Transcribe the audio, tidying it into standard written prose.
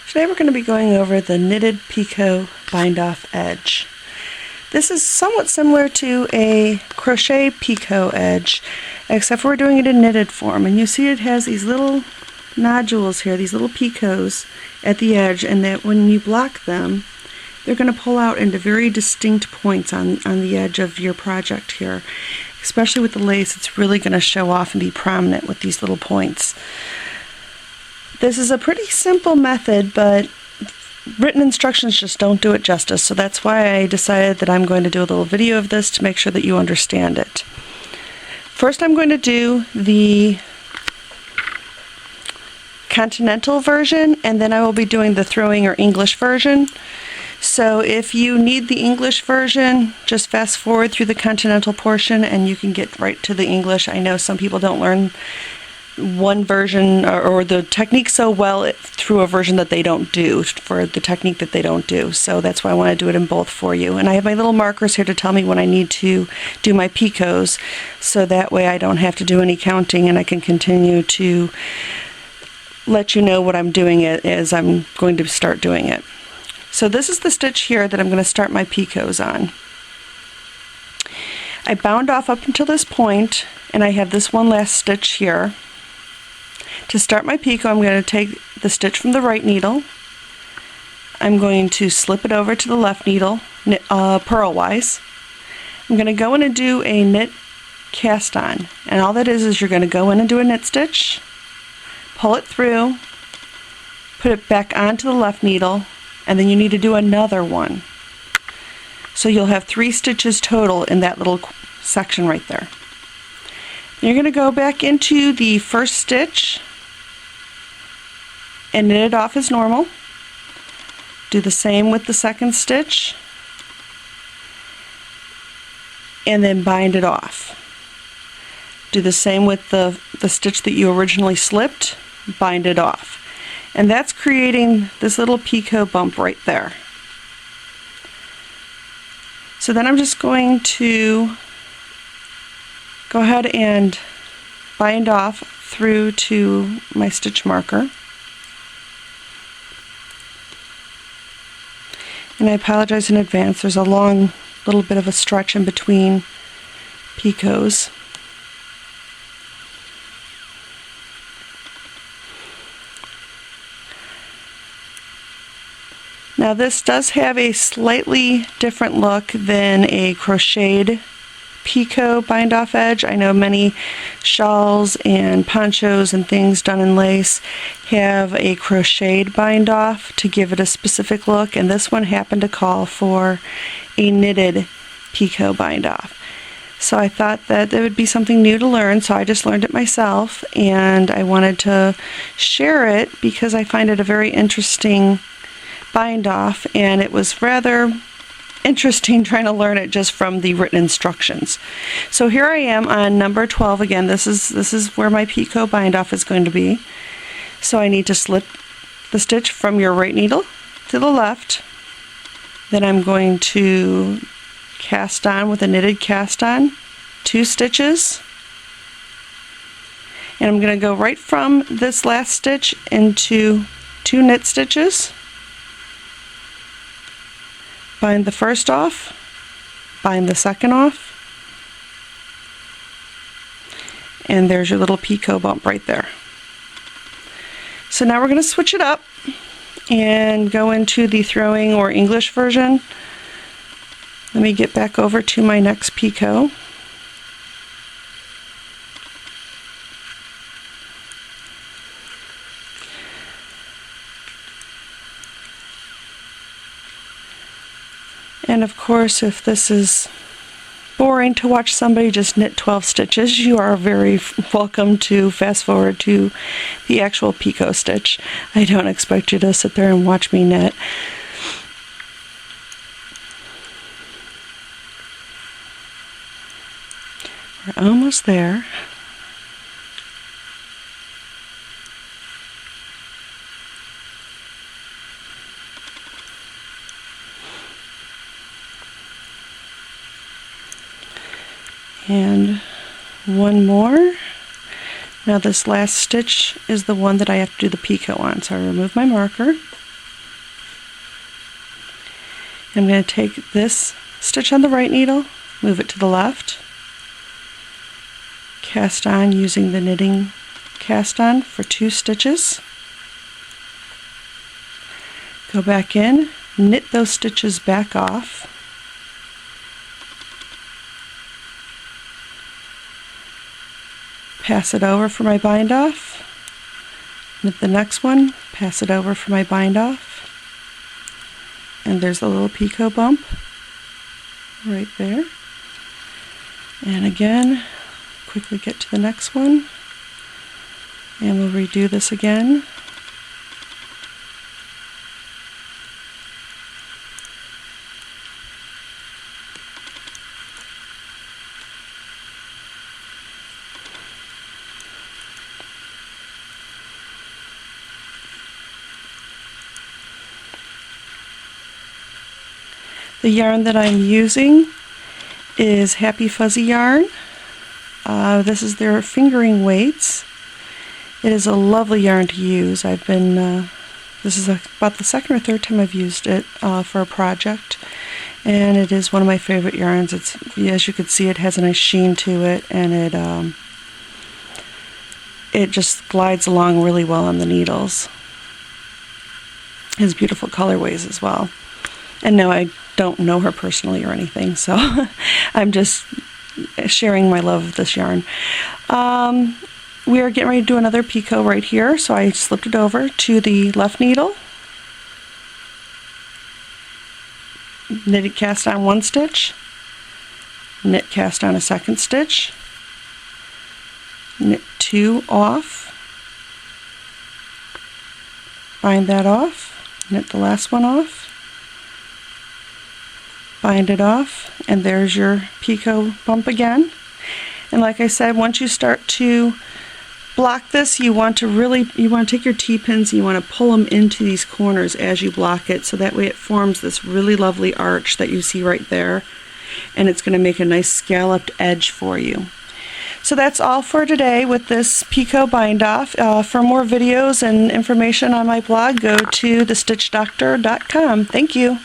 Today we're going to be going over the knitted picot bind off edge. This is somewhat similar to a crochet picot edge, except for we're doing it in knitted form. And you see it has these little nodules here, these little picots at the edge, and that when you block them, they're going to pull out into very distinct points on the edge of your project here. Especially with the lace, it's really going to show off and be prominent with these little points. This is a pretty simple method, but written instructions just don't do it justice, so that's why I decided that I'm going to do a little video of this to make sure that you understand it. First, I'm going to do the continental version, and then I will be doing the throwing or English version. So if you need the English version, just fast forward through the continental portion and you can get right to the English. I know some people don't learn one version or the technique so well through a version that they don't do for the technique that they don't do. So that's why I want to do it in both for you. And I have my little markers here to tell me when I need to do my picots, so that way I don't have to do any counting and I can continue to let you know what I'm doing as I'm going to start doing it. So this is the stitch here that I'm going to start my picots on. I bound off up until this point, and I have this one last stitch here. To start my picot, I'm going to take the stitch from the right needle. I'm going to slip it over to the left needle, purlwise. I'm going to go in and do a knit cast on, and all that is you're going to go in and do a knit stitch, pull it through, put it back onto the left needle, and then you need to do another one. So you'll have 3 stitches total in that little section right there. You're going to go back into the first stitch and knit it off as normal. Do the same with the second stitch and then bind it off. Do the same with the stitch that you originally slipped, bind it off. And that's creating this little picot bump right there. So then I'm just going to go ahead and bind off through to my stitch marker. And I apologize in advance, there's a long little bit of a stretch in between picots. Now this does have a slightly different look than a crocheted picot bind off edge. I know many shawls and ponchos and things done in lace have a crocheted bind off to give it a specific look, and this one happened to call for a knitted picot bind off. So I thought that it would be something new to learn, so I just learned it myself, and I wanted to share it because I find it a very interesting bind off, and it was rather interesting trying to learn it just from the written instructions. So here I am on number 12 again. This is where my picot bind off is going to be. So I need to slip the stitch from your right needle to the left. Then I'm going to cast on with a knitted cast on 2 stitches. And I'm going to go right from this last stitch into 2 knit stitches. Bind the first off, bind the second off, and there's your little picot bump right there. So now we're going to switch it up and go into the throwing or English version. Let me get back over to my next picot. And of course, if this is boring to watch somebody just knit 12 stitches, you are very welcome to fast forward to the actual picot stitch. I don't expect you to sit there and watch me knit. We're almost there. And one more. Now this last stitch is the one that I have to do the picot on, so I remove my marker, I'm going to take this stitch on the right needle, move it to the left, cast on using the knitting cast on for 2 stitches, go back in, knit those stitches back off, pass it over for my bind off, knit the next one, pass it over for my bind off, and there's a little picot bump right there. And again, quickly get to the next one, and we'll redo this again. The yarn that I'm using is Happy Fuzzy yarn. This is their fingering weights. It is a lovely yarn to use. This is about the second or third time I've used it for a project, and it is one of my favorite yarns. As you can see, it has a nice sheen to it, and it just glides along really well on the needles. It has beautiful colorways as well. And no, I don't know her personally or anything, so I'm just sharing my love of this yarn. We are getting ready to do another picot right here, so I slipped it over to the left needle, knitted cast on 1 stitch, knit cast on a 2nd stitch, knit 2 off, bind that off, knit the last one off, bind it off, and there's your picot bump again. And like I said, once you start to block this, you want to take your T-pins, you want to pull them into these corners as you block it, so that way it forms this really lovely arch that you see right there, and it's going to make a nice scalloped edge for you. So that's all for today with this picot bind off. For more videos and information on my blog, go to thestitchdoctor.com. Thank you.